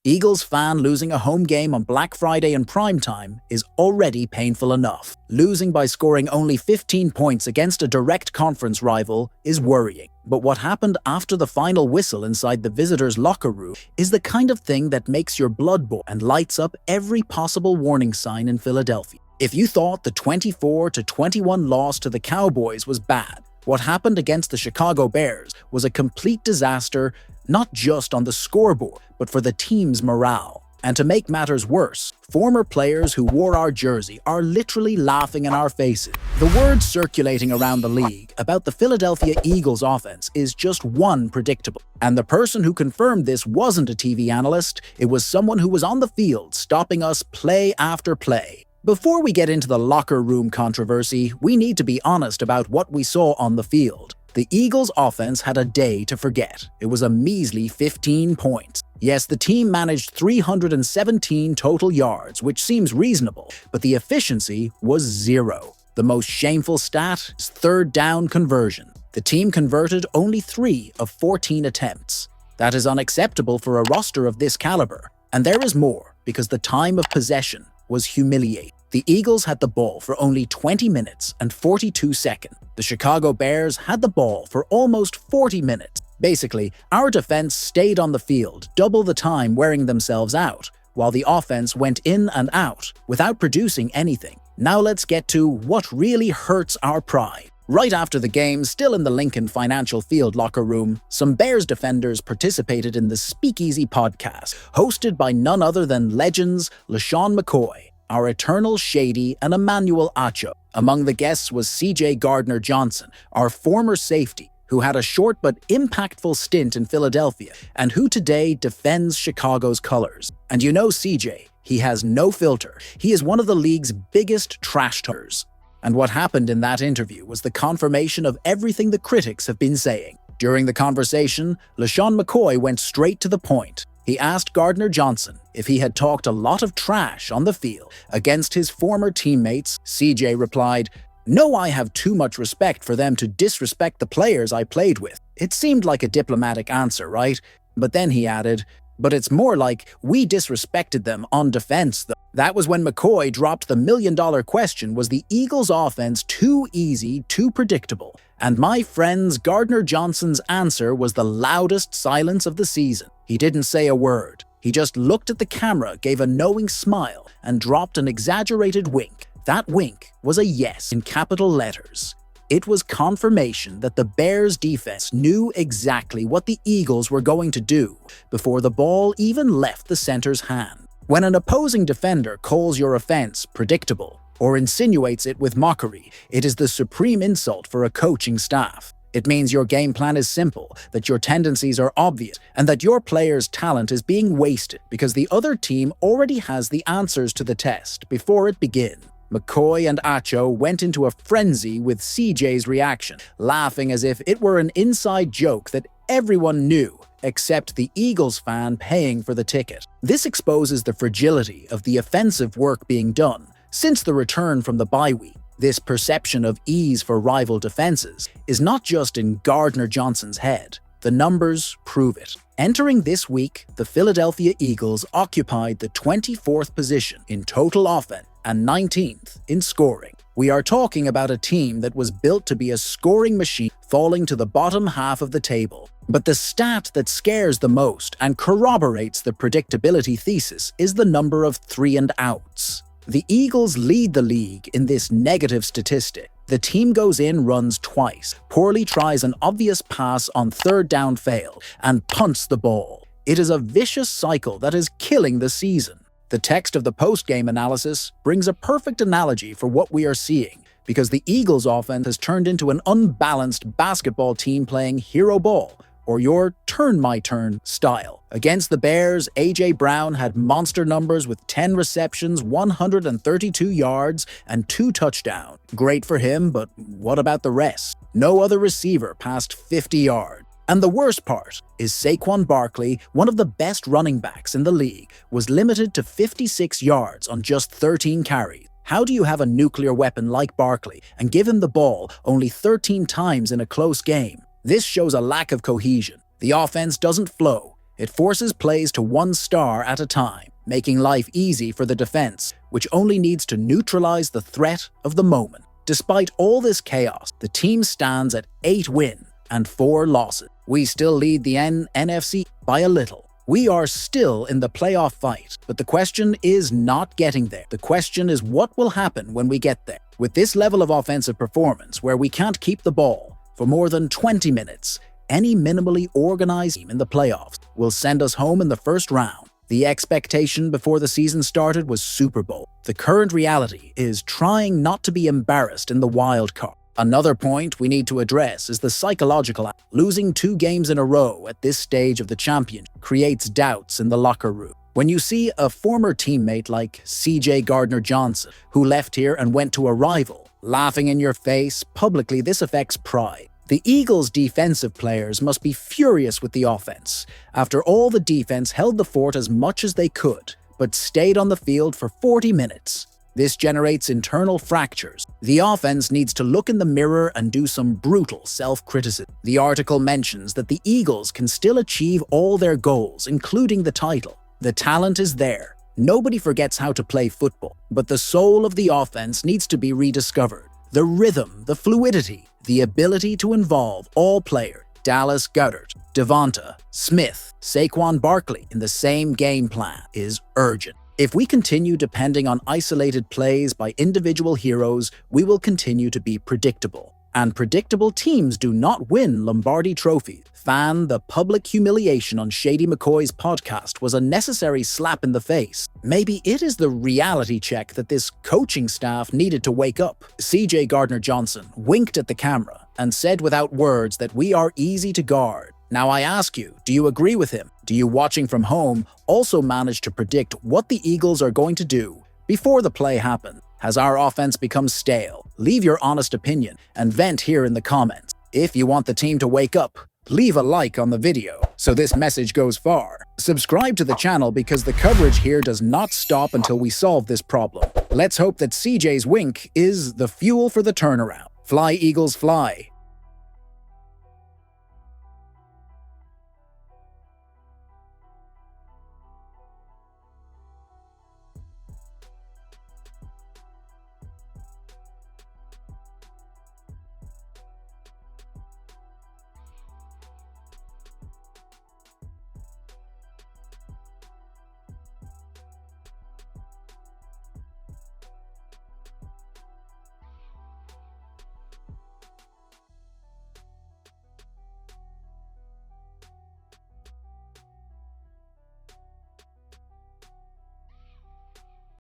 Eagles fan losing a home game on Black Friday in primetime is already painful enough. Losing by scoring only 15 points against a direct conference rival is worrying. But what happened after the final whistle inside the visitors' locker room is the kind of thing that makes your blood boil and lights up every possible warning sign in Philadelphia. If you thought the 24-21 loss to the Cowboys was bad, what happened against the Chicago Bears was a complete disaster, not just on the scoreboard, but for the team's morale. And to make matters worse, former players who wore our jersey are literally laughing in our faces. The word circulating around the league about the Philadelphia Eagles offense is just one predictable. And the person who confirmed this wasn't a TV analyst, it was someone who was on the field stopping us play after play. Before we get into the locker room controversy, we need to be honest about what we saw on the field. The Eagles' offense had a day to forget. It was a measly 15 points. Yes, the team managed 317 total yards, which seems reasonable, but the efficiency was 0. The most shameful stat is third down conversion. The team converted only 3 of 14 attempts. That is unacceptable for a roster of this caliber. And there is more, because the time of possession was humiliating. The Eagles had the ball for only 20 minutes and 42 seconds. The Chicago Bears had the ball for almost 40 minutes. Basically, our defense stayed on the field double the time wearing themselves out, while the offense went in and out without producing anything. Now let's get to what really hurts our pride. Right after the game, still in the Lincoln Financial Field locker room, some Bears defenders participated in the Speakeasy podcast, hosted by none other than legends LeSean McCoy, our eternal Shady, and Emmanuel Acho. Among the guests was CJ Gardner-Johnson, our former safety, who had a short but impactful stint in Philadelphia, and who today defends Chicago's colors. And you know CJ, he has no filter. He is one of the league's biggest trash talkers. And what happened in that interview was the confirmation of everything the critics have been saying. During the conversation, LeSean McCoy went straight to the point. He asked Gardner-Johnson if he had talked a lot of trash on the field against his former teammates. CJ replied, "No, I have too much respect for them to disrespect the players I played with." It seemed like a diplomatic answer, right? But then he added, "But it's more like we disrespected them on defense, though." That was when McCoy dropped the million-dollar question: was the Eagles' offense too easy, too predictable? And my friends, Gardner-Johnson's answer was the loudest silence of the season. He didn't say a word. He just looked at the camera, gave a knowing smile, and dropped an exaggerated wink. That wink was a yes in capital letters. It was confirmation that the Bears' defense knew exactly what the Eagles were going to do before the ball even left the center's hand. When an opposing defender calls your offense predictable or insinuates it with mockery, it is the supreme insult for a coaching staff. It means your game plan is simple, that your tendencies are obvious, and that your player's talent is being wasted because the other team already has the answers to the test before it begins. McCoy and Acho went into a frenzy with CJ's reaction, laughing as if it were an inside joke that everyone knew, except the Eagles fan paying for the ticket. This exposes the fragility of the offensive work being done since the return from the bye week. This perception of ease for rival defenses is not just in Gardner-Johnson's head. The numbers prove it. Entering this week, the Philadelphia Eagles occupied the 24th position in total offense and 19th in scoring. We are talking about a team that was built to be a scoring machine falling to the bottom half of the table. But the stat that scares the most and corroborates the predictability thesis is the number of 3-and-outs. The Eagles lead the league in this negative statistic. The team goes in, runs twice, poorly tries an obvious pass on third down fail, and punts the ball. It is a vicious cycle that is killing the season. The text of the post-game analysis brings a perfect analogy for what we are seeing, because the Eagles' offense has turned into an unbalanced basketball team playing hero ball, or your turn-my-turn style. Against the Bears, A.J. Brown had monster numbers with 10 receptions, 132 yards, and 2 touchdowns. Great for him, but what about the rest? No other receiver passed 50 yards. And the worst part is Saquon Barkley, one of the best running backs in the league, was limited to 56 yards on just 13 carries. How do you have a nuclear weapon like Barkley and give him the ball only 13 times in a close game? This shows a lack of cohesion. The offense doesn't flow. It forces plays to one star at a time, making life easy for the defense, which only needs to neutralize the threat of the moment. Despite all this chaos, the team stands at 8 wins and 4 losses. We still lead the NFC by a little. We are still in the playoff fight, but the question is not getting there. The question is what will happen when we get there. With this level of offensive performance, where we can't keep the ball for more than 20 minutes, any minimally organized team in the playoffs will send us home in the first round. The expectation before the season started was Super Bowl. The current reality is trying not to be embarrassed in the wild card. Another point we need to address is the psychological aspect. Losing 2 games in a row at this stage of the championship creates doubts in the locker room. When you see a former teammate like GARDNER-JOHNSON, who left here and went to a rival, laughing in your face publicly, this affects pride. The Eagles' defensive players must be furious with the offense. After all, the defense held the fort as much as they could, but stayed on the field for 40 minutes. This generates internal fractures. The offense needs to look in the mirror and do some brutal self-criticism. The article mentions that the Eagles can still achieve all their goals, including the title. The talent is there. Nobody forgets how to play football, but the soul of the offense needs to be rediscovered. The rhythm, the fluidity, the ability to involve all players, Dallas Goedert, Devonta Smith, Saquon Barkley, in the same game plan is urgent. If we continue depending on isolated plays by individual heroes, we will continue to be predictable. And predictable teams do not win Lombardi trophies. The public humiliation on Shady McCoy's podcast was a necessary slap in the face. Maybe it is the reality check that this coaching staff needed to wake up. GARDNER-JOHNSON winked at the camera and said without words that we are easy to guard. Now I ask you, do you agree with him? Do you, watching from home, also manage to predict what the Eagles are going to do before the play happens? Has our offense become stale? Leave your honest opinion and vent here in the comments. If you want the team to wake up, leave a like on the video so this message goes far. Subscribe to the channel because the coverage here does not stop until we solve this problem. Let's hope that CJ's wink is the fuel for the turnaround. Fly, Eagles, fly.